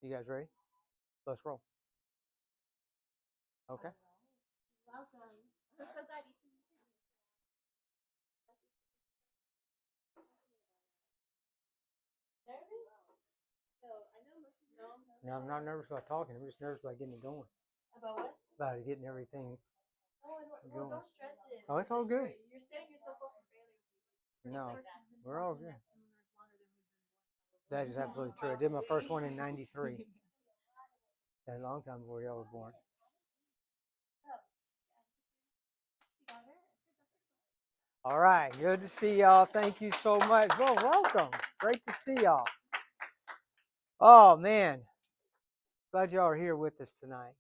You guys ready? Let's roll. Okay. Welcome. I'm so glad you can meet me. Nervous? So I know most of you know. No, I'm not nervous about talking. I'm just nervous about getting it going. About what? About getting everything Oh, well, going. don't stress it. Oh, it's all good. You're setting yourself up for failure. No, Clark has been we're all talking good. at seminars longer than we've been born. That is absolutely true. I did my first one in '93. That's a long time before y'all were born. All right, good to see y'all. Thank you so much. Well, welcome. Great to see y'all. Oh man, glad y'all are here with us tonight.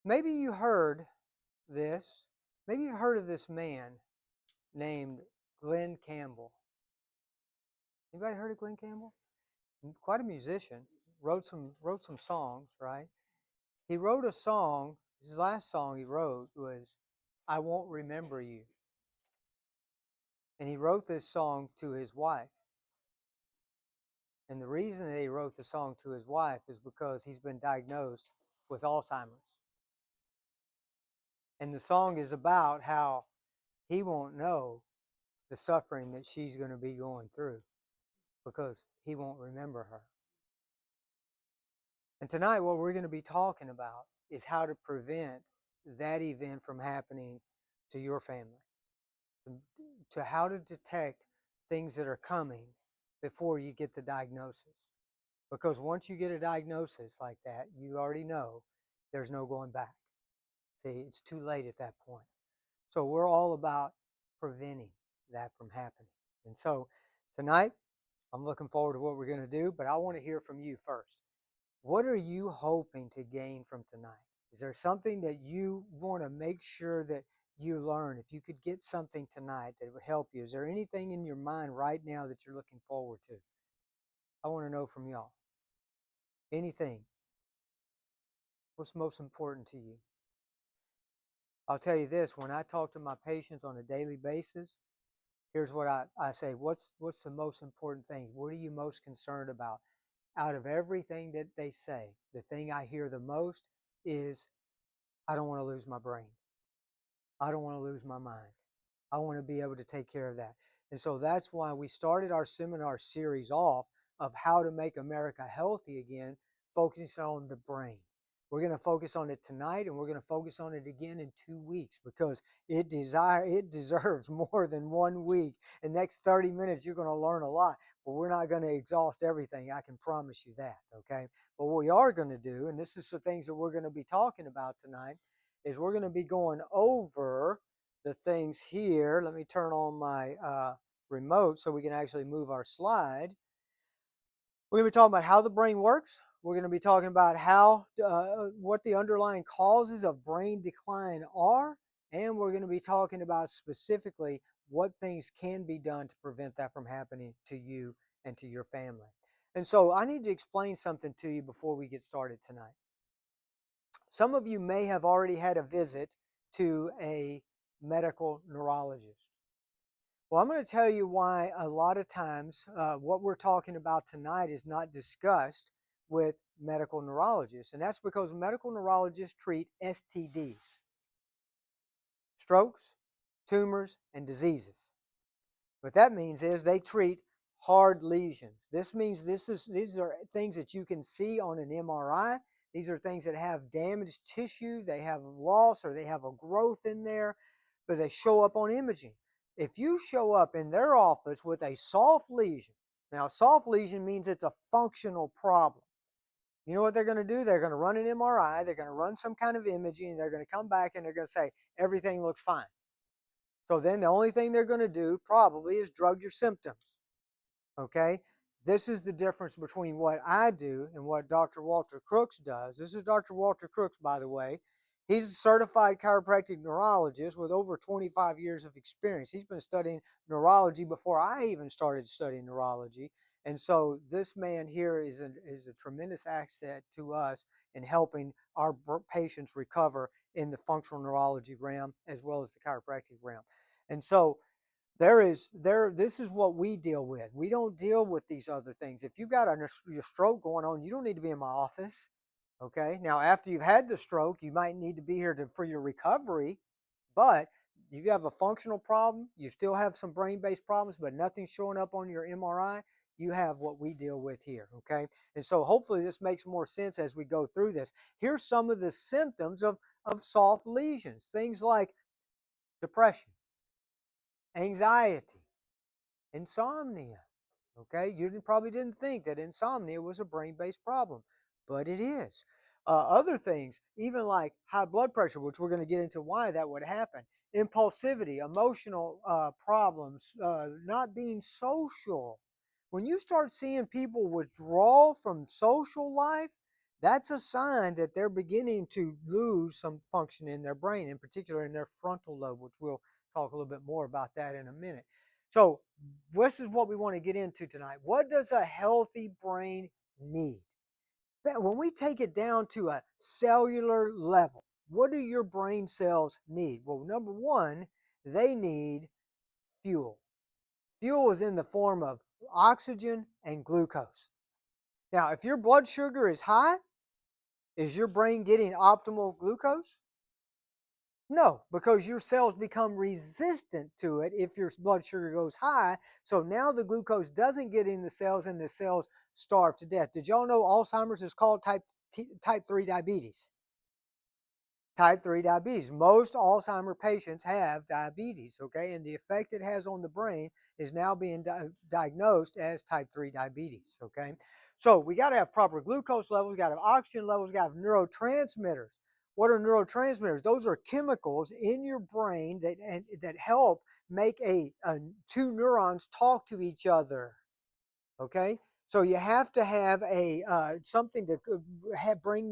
Maybe you heard this. Maybe you heard of this man named Glenn Campbell. Anybody heard of Glenn Campbell? Quite a musician. Wrote some songs, right? He wrote a song. His last song he wrote was "I Won't Remember You," and he wrote this song to his wife. And the reason that he wrote the song to his wife is because he's been diagnosed with Alzheimer's. And the song is about how he won't know the suffering that she's going to be going through because he won't remember her. And tonight, what we're going to be talking about is how to prevent that event from happening to your family, to how to detect things that are coming before you get the diagnosis. Because once you get a diagnosis like that, you already know there's no going back. See, it's too late at that point. So we're all about preventing that from happening. And so tonight, I'm looking forward to what we're going to do, but I want to hear from you first. What are you hoping to gain from tonight? Is there something that you want to make sure that you learn? If you could get something tonight that would help you, is there anything in your mind right now that you're looking forward to? I want to know from y'all. Anything. What's most important to you? I'll tell you this, when I talk to my patients on a daily basis, here's what I say. What's the most important thing? What are you most concerned about? Out of everything that they say, the thing I hear the most is, I don't want to lose my brain. I don't want to lose my mind. I want to be able to take care of that. And so that's why we started our seminar series off of how to make America healthy again, focusing on the brain. We're going to focus on it tonight, and we're going to focus on it again in 2 weeks because it deserves more than 1 week. In the next 30 minutes, you're going to learn a lot, but we're not going to exhaust everything. I can promise you that, okay? But what we are going to do, and this is the things that we're going to be talking about tonight, is we're going to be going over the things here. Let me turn on my remote so we can actually move our slide. We're going to be talking about how the brain works. We're going to be talking about what the underlying causes of brain decline are. And we're going to be talking about specifically what things can be done to prevent that from happening to you and to your family. And so I need to explain something to you before we get started tonight. Some of you may have already had a visit to a medical neurologist. Well, I'm going to tell you why a lot of times what we're talking about tonight is not discussed with medical neurologists. And that's because medical neurologists treat STDs, strokes, tumors, and diseases. What that means is they treat hard lesions. This means these are things that you can see on an MRI. These are things that have damaged tissue, they have loss, or they have a growth in there, but they show up on imaging. If you show up in their office with a soft lesion, now a soft lesion means it's a functional problem. You know what they're going to do? They're going to run an MRI, they're going to run some kind of imaging, and they're going to come back and they're going to say, everything looks fine. So then the only thing they're going to do probably is drug your symptoms. Okay? This is the difference between what I do and what Dr. Walter Crooks does. This is Dr. Walter Crooks, by the way. He's a certified chiropractic neurologist with over 25 years of experience. He's been studying neurology before I even started studying neurology. And so this man here is a tremendous asset to us in helping our patients recover in the functional neurology realm as well as the chiropractic realm. And so This is what we deal with. We don't deal with these other things. If you've got your stroke going on, you don't need to be in my office. Okay. Now, after you've had the stroke, you might need to be here for your recovery. But if you have a functional problem, you still have some brain-based problems, but nothing's showing up on your MRI, you have what we deal with here. Okay. And so hopefully this makes more sense as we go through this. Here's some of the symptoms of soft lesions. Things like depression, anxiety, insomnia. Okay, you probably didn't think that insomnia was a brain-based problem, but it is. Other things, even like high blood pressure, which we're going to get into why that would happen, impulsivity, emotional problems, not being social. When you start seeing people withdraw from social life, that's a sign that they're beginning to lose some function in their brain, in particular in their frontal lobe, which we'll talk a little bit more about that in a minute. So this is what we want to get into tonight. What does a healthy brain need? When we take it down to a cellular level, what do your brain cells need? Well, number one, they need fuel. Fuel is in the form of oxygen and glucose. Now, if your blood sugar is high, is your brain getting optimal glucose? No, because your cells become resistant to it if your blood sugar goes high. So now the glucose doesn't get in the cells and the cells starve to death. Did y'all know Alzheimer's is called type 3 diabetes? Type 3 diabetes. Most Alzheimer patients have diabetes, okay? And the effect it has on the brain is now being diagnosed as type 3 diabetes, okay? So we got to have proper glucose levels, we got to have oxygen levels, we got to have neurotransmitters. What are neurotransmitters? Those are chemicals in your brain that help make two neurons talk to each other, okay? So you have to have something to bring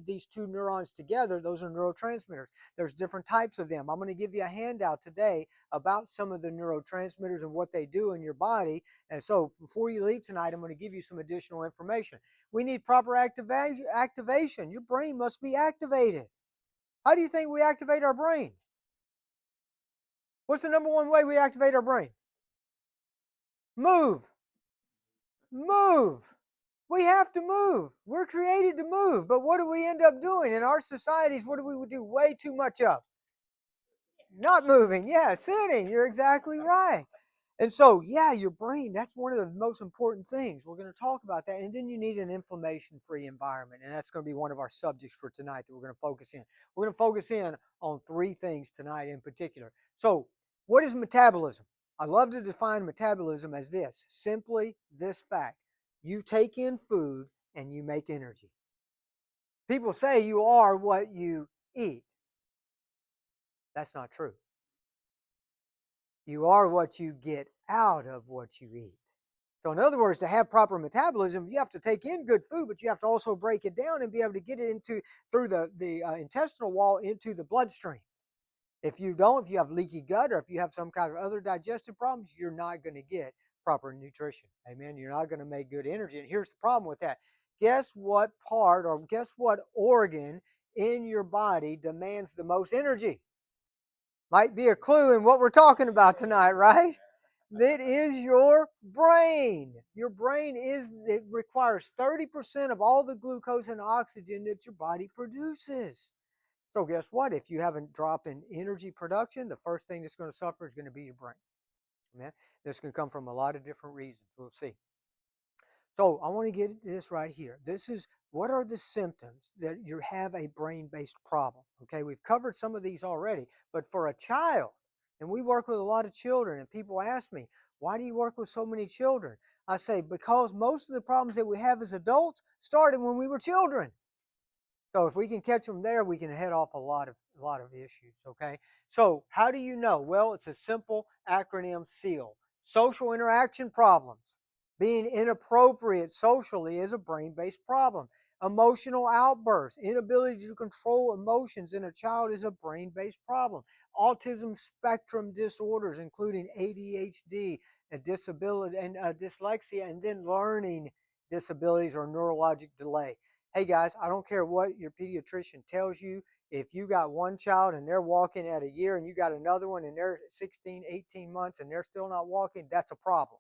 these two neurons together. Those are neurotransmitters. There's different types of them. I'm going to give you a handout today about some of the neurotransmitters and what they do in your body. And so before you leave tonight, I'm going to give you some additional information. We need proper activation. Your brain must be activated. How do you think we activate our brain? What's the number one way we activate our brain? Move. Move. We have to move. We're created to move. But what do we end up doing in our societies? What do we do way too much of? Not moving. Yeah, sitting. You're exactly right. And so, yeah, your brain, that's one of the most important things. We're going to talk about that. And then you need an inflammation-free environment. And that's going to be one of our subjects for tonight that we're going to focus in. We're going to focus in on three things tonight in particular. So, what is metabolism? I love to define metabolism as this, simply this fact. You take in food and you make energy. People say you are what you eat. That's not true. You are what you get out of what you eat. So in other words, to have proper metabolism, you have to take in good food, but you have to also break it down and be able to get it through the intestinal wall into the bloodstream. If you don't, if you have leaky gut or if you have some kind of other digestive problems, you're not going to get proper nutrition. Amen. You're not going to make good energy. And here's the problem with that. Guess what part or guess what organ in your body demands the most energy? Might be a clue in what we're talking about tonight, right? It is your brain. Your brain it requires 30% of all the glucose and oxygen that your body produces. So guess what? If you have a drop in energy production, the first thing that's going to suffer is going to be your brain. Amen? This can come from a lot of different reasons. We'll see. So I want to get this right here. This is what are the symptoms that you have a brain-based problem? Okay, we've covered some of these already, but for a child, and we work with a lot of children, and people ask me, why do you work with so many children? I say, because most of the problems that we have as adults started when we were children. So if we can catch them there, we can head off a lot of issues, okay? So how do you know? Well, it's a simple acronym SEAL. Social interaction problems. Being inappropriate socially is a brain-based problem. Emotional outbursts, inability to control emotions in a child is a brain-based problem. Autism spectrum disorders, including ADHD, and disability and dyslexia, and then learning disabilities or neurologic delay. Hey guys, I don't care what your pediatrician tells you. If you got one child and they're walking at a year and you got another one and they're 16, 18 months and they're still not walking, that's a problem.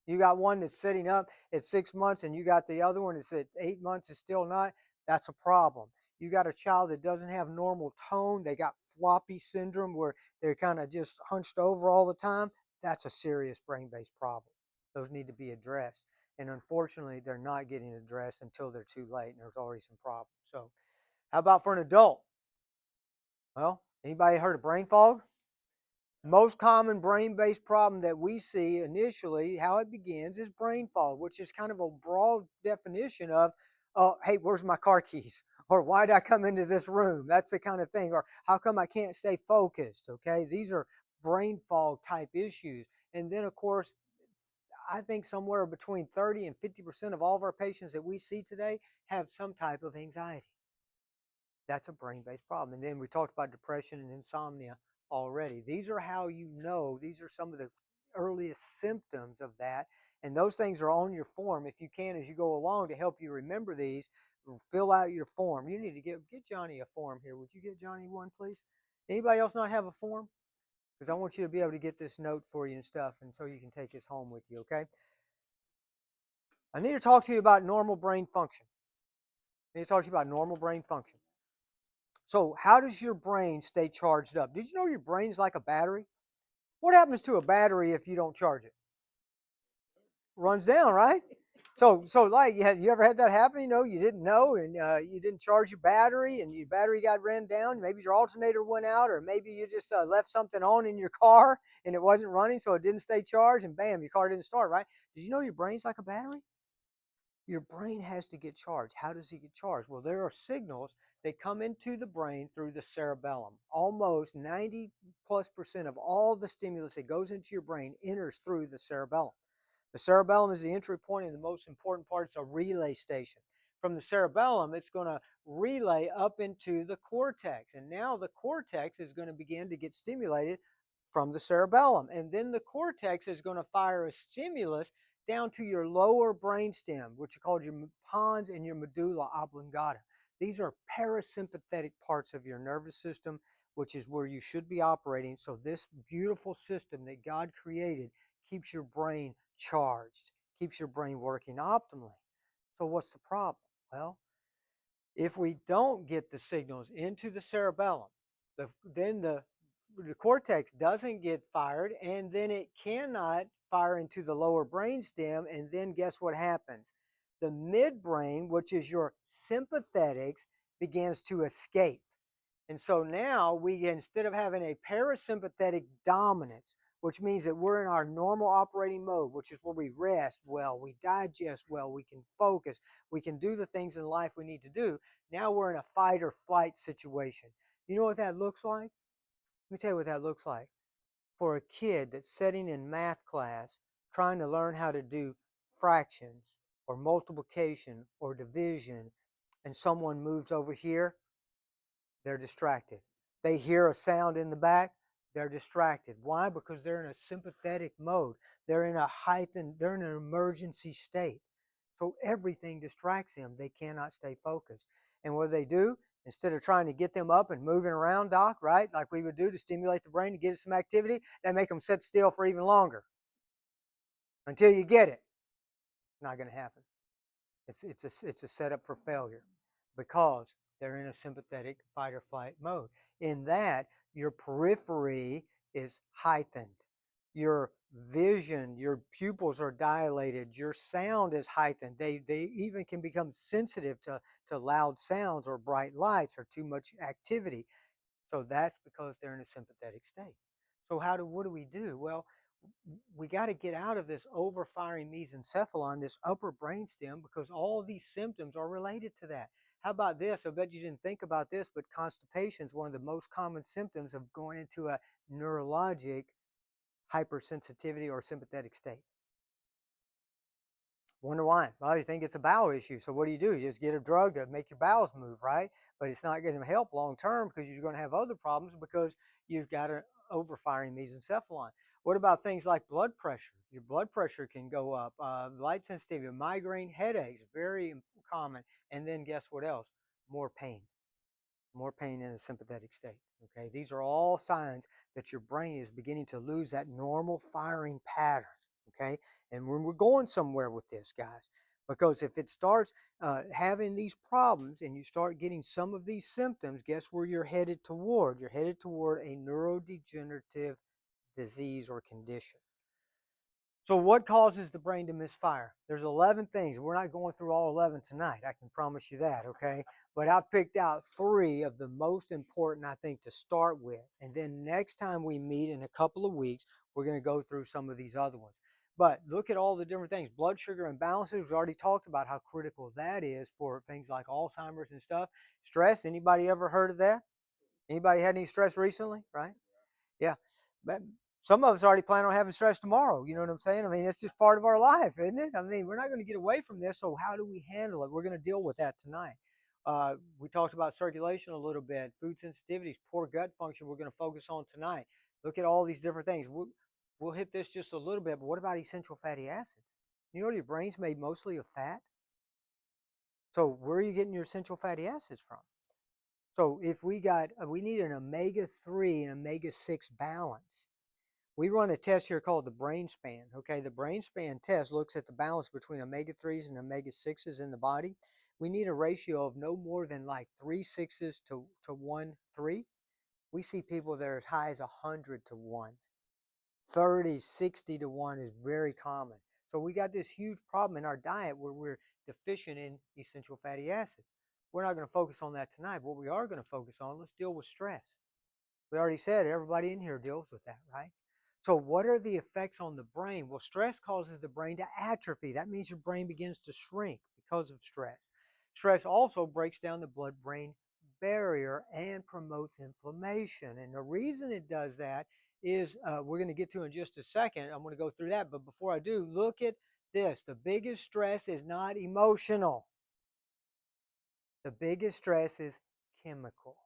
You got one that's sitting up at 6 months and you got the other one that's at 8 months and still not, that's a problem. You got a child that doesn't have normal tone, they got floppy syndrome where they're kind of just hunched over all the time, that's a serious brain-based problem. Those need to be addressed. And unfortunately, they're not getting addressed until they're too late and there's already some problems. So how about for an adult? Well, anybody heard of brain fog? Most common brain-based problem that we see initially, how it begins, is brain fog, which is kind of a broad definition of, hey, where's my car keys? Or why did I come into this room? That's the kind of thing. Or how come I can't stay focused? Okay, these are brain fog type issues. And then, of course, I think somewhere between 30 and 50% of all of our patients that we see today have some type of anxiety. That's a brain-based problem. And then we talked about depression and insomnia already. These are how you know, these are some of the earliest symptoms of that. And those things are on your form. If you can, as you go along, to help you remember these, fill out your form. You need to get Johnny a form here. Would you get Johnny one, please? Anybody else not have a form? Because I want you to be able to get this note for you and stuff, and so you can take this home with you, okay? I need to talk to you about normal brain function. I need to talk to you about normal brain function. So how does your brain stay charged up? Did you know your brain's like a battery? What happens to a battery if you don't charge it? Runs down, right? So like, you ever had that happen? You know, you didn't know, and you didn't charge your battery, and your battery got ran down. Maybe your alternator went out, or maybe you just left something on in your car and it wasn't running, so it didn't stay charged, and bam, your car didn't start, right? Did you know your brain's like a battery? Your brain has to get charged. How does it get charged? Well, there are signals that come into the brain through the cerebellum. Almost 90+% of all the stimulus that goes into your brain enters through the cerebellum. The cerebellum is the entry point, and the most important part is a relay station. From the cerebellum, it's going to relay up into the cortex. And now the cortex is going to begin to get stimulated from the cerebellum. And then the cortex is going to fire a stimulus down to your lower brainstem, which are called your pons and your medulla oblongata. These are parasympathetic parts of your nervous system, which is where you should be operating. So this beautiful system that God created keeps your brain charged, keeps your brain working optimally. So what's the problem? Well, if we don't get the signals into the cerebellum, then the cortex doesn't get fired, and then it cannot fire into the lower brainstem, and then guess what happens? The midbrain, which is your sympathetics, begins to escape. And so now we, instead of having a parasympathetic dominance, which means that we're in our normal operating mode, which is where we rest well, we digest well, we can focus, we can do the things in life we need to do. Now we're in a fight or flight situation. You know what that looks like? Let me tell you what that looks like. For a kid that's sitting in math class trying to learn how to do fractions or multiplication or division, and someone moves over here, they're distracted. They hear a sound in the back, they're distracted. Why? Because they're in a sympathetic mode. They're in a heightened, they're in an emergency state. So everything distracts them. They cannot stay focused. And what do? Instead of trying to get them up and moving around, Doc, right, like we would do to stimulate the brain to get it some activity, they make them sit still for even longer until you get it. Not going to happen. It's a setup for failure because they're in a sympathetic fight or flight mode. In that, your periphery is heightened. Your vision, your pupils are dilated. Your sound is heightened. They even can become sensitive to loud sounds or bright lights or too much activity. So that's because they're in a sympathetic state. So what do we do? Well, we got to get out of this overfiring mesencephalon, this upper brainstem, because all of these symptoms are related to that. How about this? I bet you didn't think about this, but constipation is one of the most common symptoms of going into a neurologic hypersensitivity or sympathetic state. Wonder why? Well, you think it's a bowel issue. So what do? You just get a drug to make your bowels move, right? But it's not going to help long term because you're going to have other problems because you've got an overfiring mesencephalon. What about things like blood pressure? Your blood pressure can go up. Light sensitivity, migraine, headaches, very common. And then guess what else? More pain. more pain in a sympathetic state. Okay, these are all signs that your brain is beginning to lose that normal firing pattern. Okay, and when we're going somewhere with this, guys, because if it starts having these problems and you start getting some of these symptoms, guess where you're headed toward? You're headed toward a neurodegenerative disease or condition. So what causes the brain to misfire? There's 11 things. We're not going through all 11 tonight. I can promise you that, okay? But I've picked out 3 of the most important, I think, to start with. And then next time we meet in a couple of weeks, we're going to go through some of these other ones. But look at all the different things. Blood sugar imbalances, we've already talked about how critical that is for things like Alzheimer's and stuff. Stress, anybody ever heard of that? Anybody had any stress recently, right? Yeah. But some of us already plan on having stress tomorrow. You know what I'm saying? I mean, it's just part of our life, isn't it? I mean, we're not going to get away from this. So how do we handle it? We're going to deal with that tonight. We talked about circulation a little bit, food sensitivities, poor gut function. We're going to focus on tonight. Look at all these different things. We'll hit this just a little bit, but what about essential fatty acids? You know, your brain's made mostly of fat. So where are you getting your essential fatty acids from? So if we need an omega-3 and omega-6 balance. We run a test here called the brain span. Okay, the brain span test looks at the balance between omega-3s and omega-6s in the body. We need a ratio of no more than like 3 6s to 1 3. We see people that are as high as 100 to 1. 30, 60 to 1 is very common. So we got this huge problem in our diet where we're deficient in essential fatty acids. We're not going to focus on that tonight. What we are going to focus on, let's deal with stress. We already said everybody in here deals with that, right? So what are the effects on the brain? Well, stress causes the brain to atrophy. That means your brain begins to shrink because of stress. Stress also breaks down the blood-brain barrier and promotes inflammation. And the reason it does that is we're going to get to in just a second. I'm going to go through that. But before I do, look at this. The biggest stress is not emotional. The biggest stress is chemical.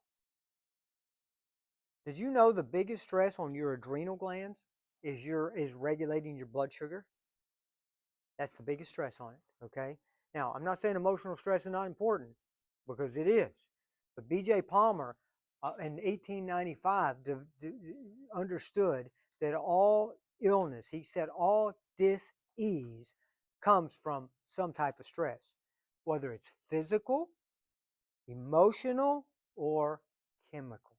Did you know the biggest stress on your adrenal glands is regulating your blood sugar? That's the biggest stress on it, okay? Now, I'm not saying emotional stress is not important, because it is. But B.J. Palmer in 1895 understood that all illness, he said all dis-ease comes from some type of stress, whether it's physical, emotional, or chemical.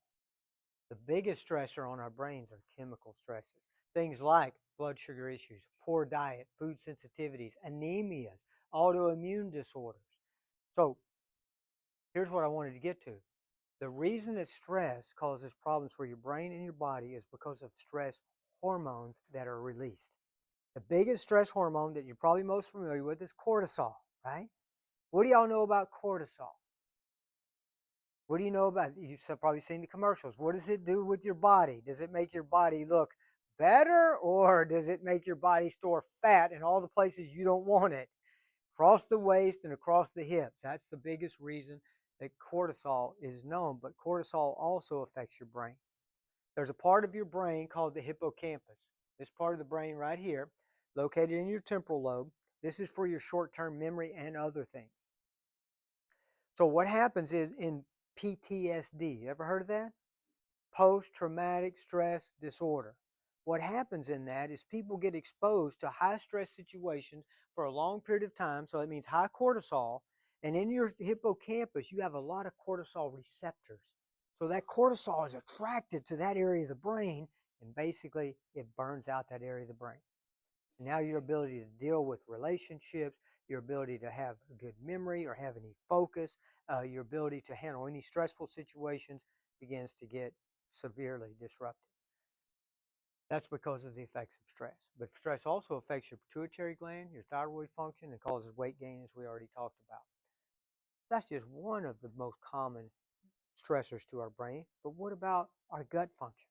The biggest stressor on our brains are chemical stresses. Things like blood sugar issues, poor diet, food sensitivities, anemias, autoimmune disorders. So here's what I wanted to get to. The reason that stress causes problems for your brain and your body is because of stress hormones that are released. The biggest stress hormone that you're probably most familiar with is cortisol, right? What do y'all know about cortisol? What do you know about it? You've probably seen the commercials. What does it do with your body? Does it make your body look better, or does it make your body store fat in all the places you don't want it? Across the waist and across the hips. That's the biggest reason that cortisol is known, but cortisol also affects your brain. There's a part of your brain called the hippocampus. This part of the brain right here, located in your temporal lobe. This is for your short-term memory and other things. So what happens is in PTSD, you ever heard of that? Post-traumatic stress disorder. What happens in that is people get exposed to high stress situations for a long period of time, so that means high cortisol, and in your hippocampus you have a lot of cortisol receptors. So that cortisol is attracted to that area of the brain, and basically it burns out that area of the brain. And now your ability to deal with relationships, your ability to have a good memory or have any focus, your ability to handle any stressful situations begins to get severely disrupted. That's because of the effects of stress. But stress also affects your pituitary gland, your thyroid function, and causes weight gain, as we already talked about. That's just one of the most common stressors to our brain. But what about our gut function?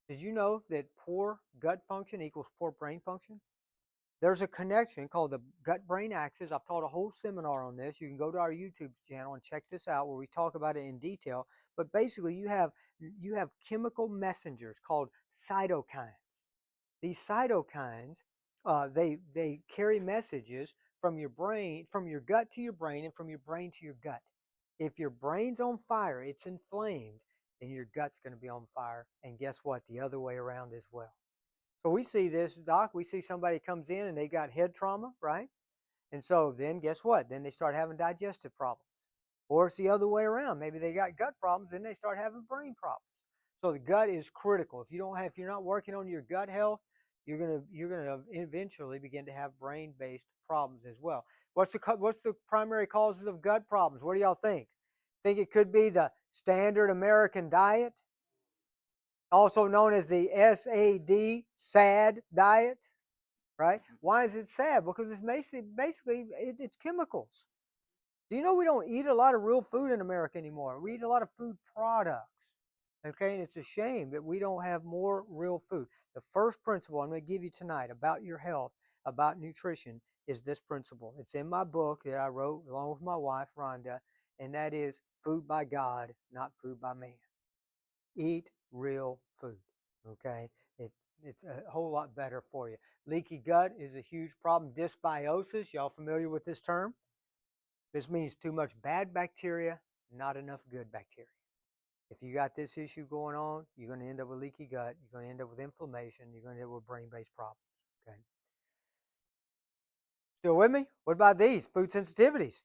Did you know that poor gut function equals poor brain function? There's a connection called the gut-brain axis. I've taught a whole seminar on this. You can go to our YouTube channel and check this out where we talk about it in detail. But basically, you have chemical messengers called cytokines. These cytokines, they carry messages from your brain, from your gut to your brain, and from your brain to your gut. If your brain's on fire, it's inflamed, then your gut's going to be on fire. And guess what? The other way around as well. So we see this, doc. We see somebody comes in and they got head trauma, right? And so then guess what? Then they start having digestive problems. Or it's the other way around. Maybe they got gut problems, then they start having brain problems. So the gut is critical. If you're not working on your gut health, you're gonna eventually begin to have brain-based problems as well. What's the primary causes of gut problems? What do y'all think? Think it could be the standard American diet, also known as the SAD diet, right? Why is it sad? Because it's basically it's chemicals. Do you know we don't eat a lot of real food in America anymore? We eat a lot of food products. Okay, and it's a shame that we don't have more real food. The first principle I'm going to give you tonight about your health, about nutrition, is this principle. It's in my book that I wrote along with my wife, Rhonda, and that is food by God, not food by man. Eat real food. Okay, it's a whole lot better for you. Leaky gut is a huge problem. Dysbiosis, y'all familiar with this term? This means too much bad bacteria, not enough good bacteria. If you got this issue going on, you're going to end up with leaky gut. You're going to end up with inflammation. You're going to end up with brain-based problems. Okay. Still with me? What about these? Food sensitivities.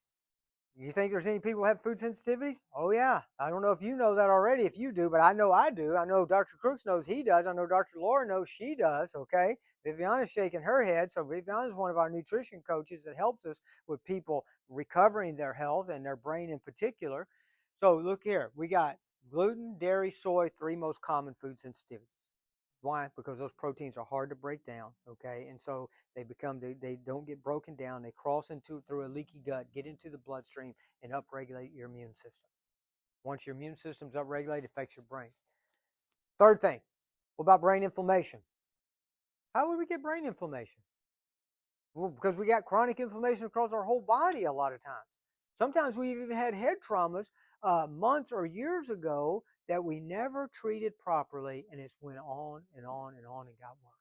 You think there's any people who have food sensitivities? Oh, yeah. I don't know if you know that already, if you do, but I know I do. I know Dr. Crooks knows he does. I know Dr. Laura knows she does, okay? Viviana's shaking her head. So Viviana's one of our nutrition coaches that helps us with people recovering their health and their brain in particular. So look here. We got gluten, dairy, soy, three most common food sensitivities. Why? Because those proteins are hard to break down, okay? And so they don't get broken down. They cross through a leaky gut, get into the bloodstream, and upregulate your immune system. Once your immune system's upregulated, it affects your brain. Third thing, what about brain inflammation? How would we get brain inflammation? Well, because we got chronic inflammation across our whole body a lot of times. Sometimes we've even had head traumas months or years ago that we never treated properly, and it's went on and on and on and got worse.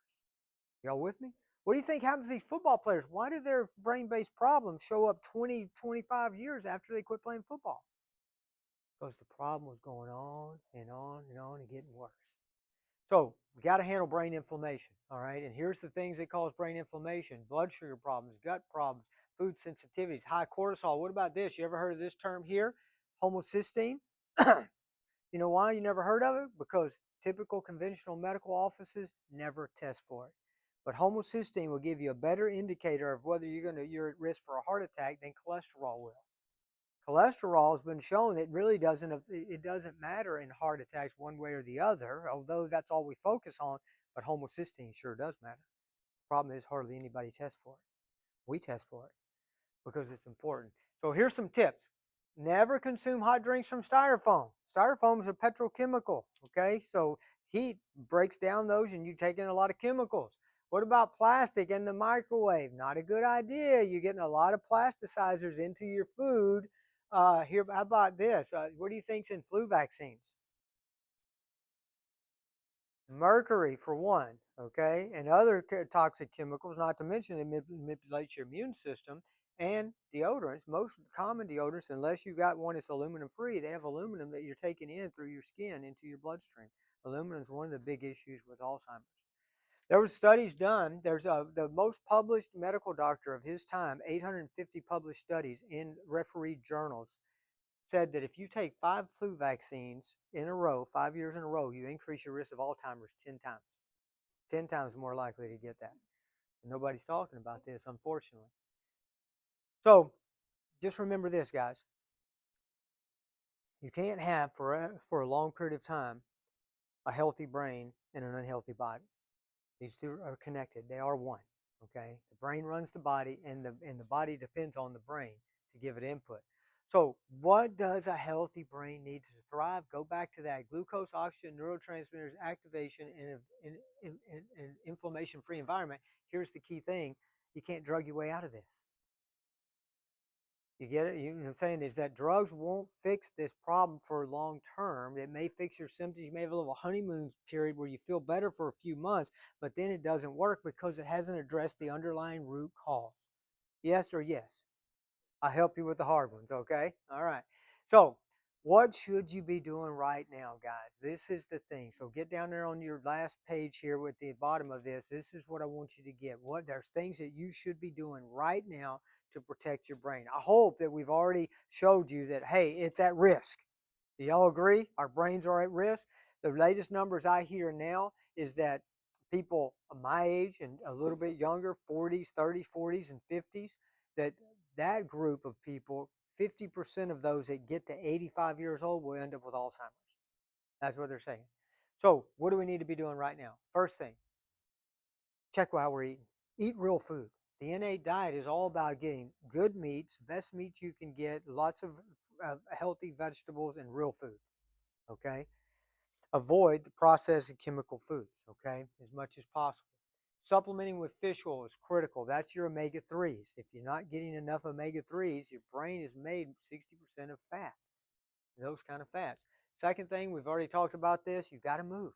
Y'all with me? What do you think happens to these football players? Why do their brain-based problems show up 20, 25 years after they quit playing football? Because the problem was going on and on and on and getting worse. So we got to handle brain inflammation, all right? And here's the things that cause brain inflammation: blood sugar problems, gut problems, food sensitivities, high cortisol. What about this? You ever heard of this term here? Homocysteine. You know why you never heard of it? Because typical conventional medical offices never test for it. But homocysteine will give you a better indicator of whether you're at risk for a heart attack than cholesterol will. Cholesterol has been shown it doesn't matter in heart attacks one way or the other, although that's all we focus on, but homocysteine sure does matter. Problem is hardly anybody tests for it. We test for it because it's important. So here's some tips. Never consume hot drinks from styrofoam. Styrofoam is a petrochemical, okay? So heat breaks down those and you take in a lot of chemicals. What about plastic in the microwave? Not a good idea. You're getting a lot of plasticizers into your food. How about this? What do you think's in flu vaccines? Mercury for one, okay, and other toxic chemicals, not to mention it manipulates your immune system. And deodorants, most common deodorants, unless you got one that's aluminum free, they have aluminum that you're taking in through your skin into your bloodstream. Aluminum is one of the big issues with Alzheimer's. There was studies done. The most published medical doctor of his time, 850 published studies in refereed journals, said that if you take 5 flu vaccines in a row, 5 years in a row, you increase your risk of Alzheimer's 10 times. 10 times more likely to get that. And nobody's talking about this, unfortunately. So just remember this, guys. You can't have, for a long period of time, a healthy brain and an unhealthy body. These two are connected. They are one. Okay? The brain runs the body, and the body depends on the brain to give it input. So what does a healthy brain need to thrive? Go back to that: glucose, oxygen, neurotransmitters, activation, and an inflammation-free environment. Here's the key thing: you can't drug your way out of this. You get it? You know what I'm saying? Is that drugs won't fix this problem for long term. It may fix your symptoms. You may have a little honeymoon period where you feel better for a few months, but then it doesn't work because it hasn't addressed the underlying root cause. Yes or yes? I'll help you with the hard ones, okay? All right. So, what should you be doing right now, guys? This is the thing. So get down there on your last page here with the bottom of this. This is what I want you to get. What there's things that you should be doing right now to protect your brain. I hope that we've already showed you that, hey, it's at risk. Do y'all agree? Our brains are at risk. The latest numbers I hear now is that people my age and a little bit younger, 40s, 30s, 40s, and 50s, that group of people, 50% of those that get to 85 years old will end up with Alzheimer's. That's what they're saying. So, what do we need to be doing right now? First thing, check how we're eating. Eat real food. The innate diet is all about getting good meats, best meats you can get, lots of healthy vegetables, and real food. Okay? Avoid the processed and chemical foods, okay, as much as possible. Supplementing with fish oil is critical. That's your omega 3s. If you're not getting enough omega 3s, your brain is made 60% of fat, those kind of fats. Second thing, we've already talked about this, you got to move.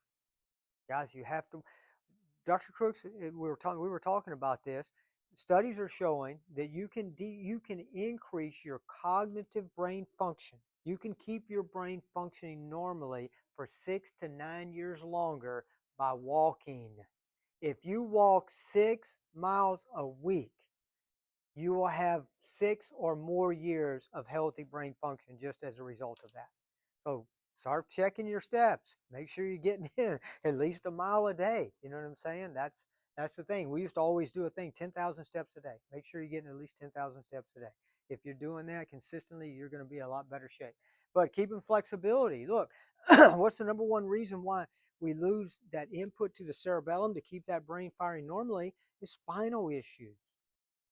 Guys, you have to. Dr. Crooks, we were talking about this. Studies are showing that you can increase your cognitive brain function. You can keep your brain functioning normally for 6 to 9 years longer by walking. If you walk 6 miles a week, you will have 6 or more years of healthy brain function just as a result of that. So start checking your steps. Make sure you're getting in at least a mile a day. You know what I'm saying? That's the thing. We used to always do a thing, 10,000 steps a day. Make sure you're getting at least 10,000 steps a day. If you're doing that consistently, you're going to be in a lot better shape. But keeping flexibility. Look, what's the number one reason why we lose that input to the cerebellum to keep that brain firing normally is spinal issues.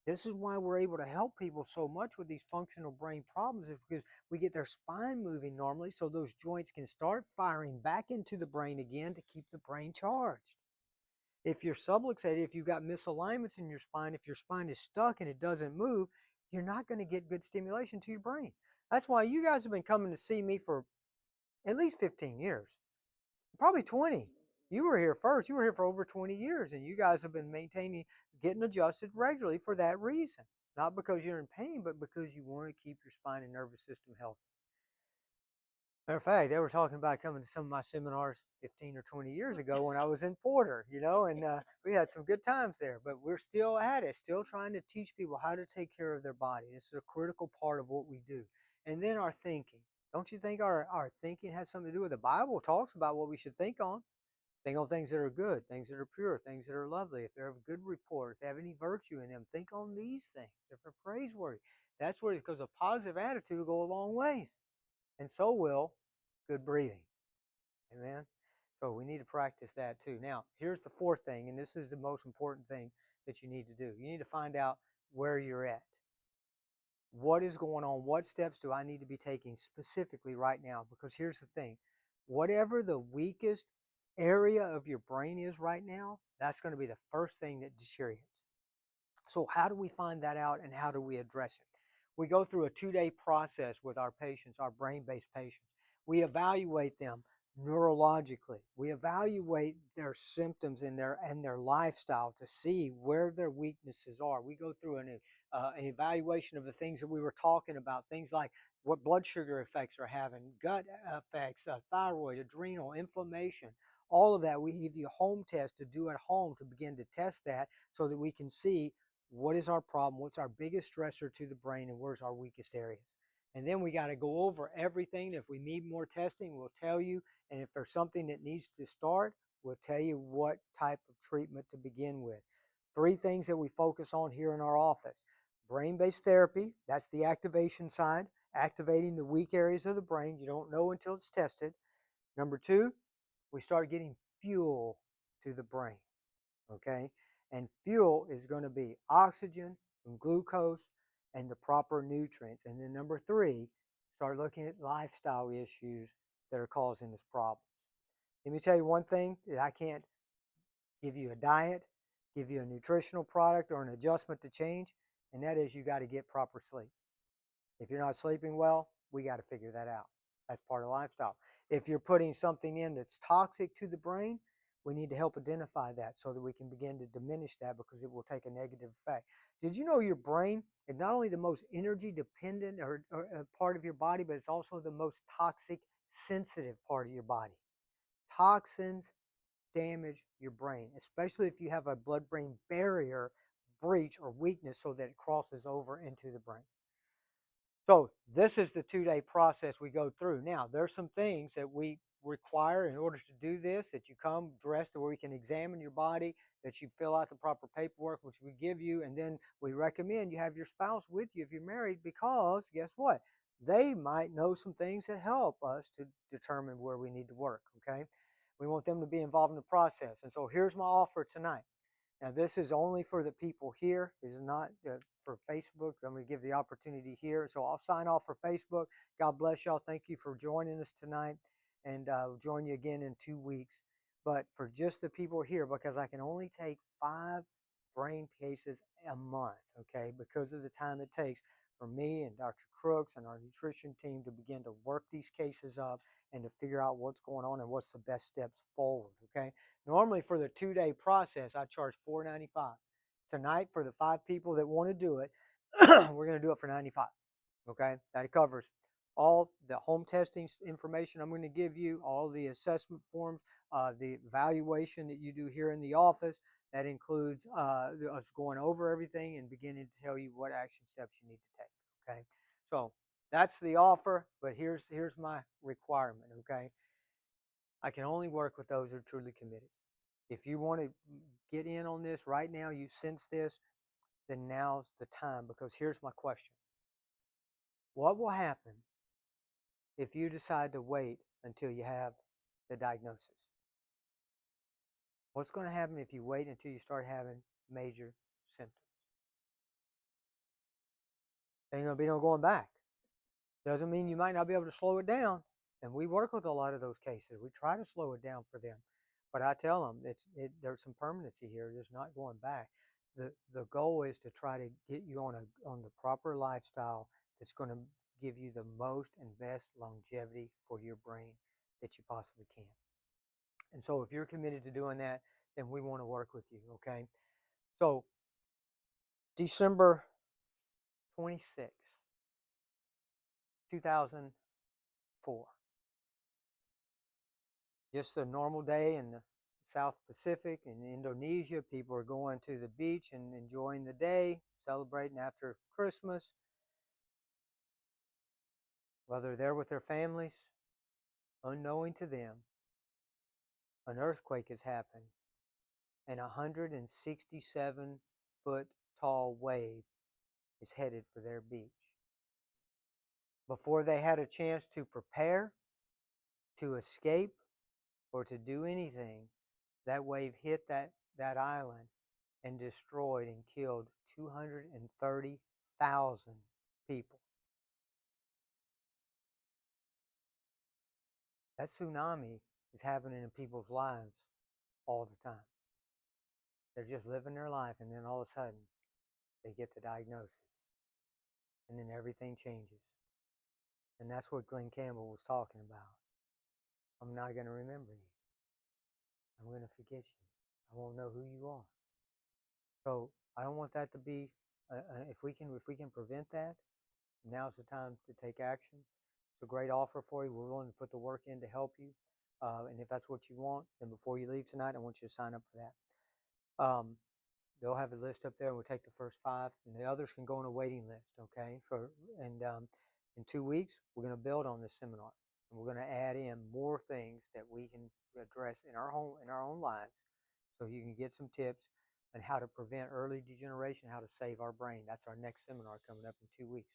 This is why we're able to help people so much with these functional brain problems, is because we get their spine moving normally so those joints can start firing back into the brain again to keep the brain charged. If you're subluxated, if you've got misalignments in your spine, if your spine is stuck and it doesn't move, you're not going to get good stimulation to your brain. That's why you guys have been coming to see me for at least 15 years, probably 20. You were here first. You were here for over 20 years, and you guys have been maintaining, getting adjusted regularly for that reason. Not because you're in pain, but because you want to keep your spine and nervous system healthy. Matter of fact, they were talking about coming to some of my seminars 15 or 20 years ago when I was in Porter, and we had some good times there. But we're still at it, still trying to teach people how to take care of their body. This is a critical part of what we do. And then our thinking. Don't you think our thinking has something to do with the Bible? Talks about what we should think on. Think on things that are good, things that are pure, things that are lovely. If they have a good report, if they have any virtue in them, think on these things. If they're praiseworthy, that's where, because a positive attitude will go a long ways. And so will good breathing. Amen. So we need to practice that too. Now, here's the fourth thing, and this is the most important thing that you need to do. You need to find out where you're at. What is going on? What steps do I need to be taking specifically right now? Because here's the thing, whatever the weakest area of your brain is right now, that's going to be the first thing that deteriorates. So how do we find that out, and how do we address it? We go through a 2-day process with our patients, our brain-based patients. We evaluate them neurologically. We evaluate their symptoms and their lifestyle to see where their weaknesses are. We go through an evaluation of the things that we were talking about, things like what blood sugar effects are having, gut effects, thyroid, adrenal, inflammation, all of that. We give you a home test to do at home to begin to test that so that we can see what is our problem, what's our biggest stressor to the brain, and where's our weakest areas. And then we got to go over everything. If we need more testing, we'll tell you. And if there's something that needs to start, we'll tell you what type of treatment to begin with. 3 things that we focus on here in our office. Brain-based therapy, that's the activation side, activating the weak areas of the brain. You don't know until it's tested. Number 2, we start getting fuel to the brain, okay? And fuel is going to be oxygen and glucose and the proper nutrients. And then number 3, start looking at lifestyle issues that are causing this problem. Let me tell you one thing that I can't give you a diet, give you a nutritional product or an adjustment to change, and that is you got to get proper sleep. If you're not sleeping well, we got to figure that out. That's part of lifestyle. If you're putting something in that's toxic to the brain, We need to help identify that so that we can begin to diminish that because it will take a negative effect. Did you know your brain is not only the most energy dependent or part of your body, but it's also the most toxic sensitive part of your body? Toxins damage your brain, especially if you have a blood-brain barrier breach or weakness so that it crosses over into the brain. So this is the 2-day process we go through. Now, there's some things that we require in order to do this, that you come dressed where we can examine your body, that you fill out the proper paperwork, which we give you, and then we recommend you have your spouse with you if you're married, because guess what? They might know some things that help us to determine where we need to work, okay? We want them to be involved in the process. And so here's my offer tonight. Now, this is only for the people here. This is not for Facebook. I'm going to give the opportunity here. So I'll sign off for Facebook. God bless y'all. Thank you for joining us tonight. And we'll join you again in 2 weeks. But for just the people here, because I can only take 5 brain cases a month, okay, because of the time it takes for me and Dr. Crooks and our nutrition team to begin to work these cases up and to figure out what's going on and what's the best steps forward, okay? Normally for the 2-day process, I charge $4.95. Tonight, for the 5 people that want to do it, we're going to do it for $95. Okay, that covers all the home testing information I'm going to give you, all the assessment forms, the evaluation that you do here in the office. That includes us going over everything and beginning to tell you what action steps you need to take. Okay, so that's the offer, but here's my requirement. Okay, I can only work with those who are truly committed. If you want to get in on this right now, you sense this, then now's the time, because here's my question. What will happen if you decide to wait until you have the diagnosis? What's going to happen if you wait until you start having major symptoms? There ain't going to be no going back. Doesn't mean you might not be able to slow it down. And we work with a lot of those cases. We try to slow it down for them. But I tell them there's some permanency here. There's not going back. The goal is to try to get you on the proper lifestyle that's going to give you the most and best longevity for your brain that you possibly can. And so if you're committed to doing that, then we want to work with you, okay? So December 26th, 2004. Just a normal day in the South Pacific in Indonesia. People are going to the beach and enjoying the day, celebrating after Christmas. While they're there with their families, unknowing to them, an earthquake has happened, and a 167-foot tall wave is headed for their beach. Before they had a chance to prepare, to escape, or to do anything, that wave hit that island and destroyed and killed 230,000 people. That tsunami is happening in people's lives all the time. They're just living their life, and then all of a sudden, they get the diagnosis. And then everything changes. And that's what Glenn Campbell was talking about. I'm not going to remember you. I'm going to forget you. I won't know who you are. So I don't want that to be. If we can prevent that, now's the time to take action. It's a great offer for you. We're willing to put the work in to help you. And if that's what you want, then before you leave tonight, I want you to sign up for that. They'll have a list up there, and we'll take the first 5, and the others can go on a waiting list. Okay. In 2 weeks, we're going to build on this seminar, and we're going to add in more things that we can address in our own lives, so you can get some tips on how to prevent early degeneration, how to save our brain. That's our next seminar coming up in 2 weeks.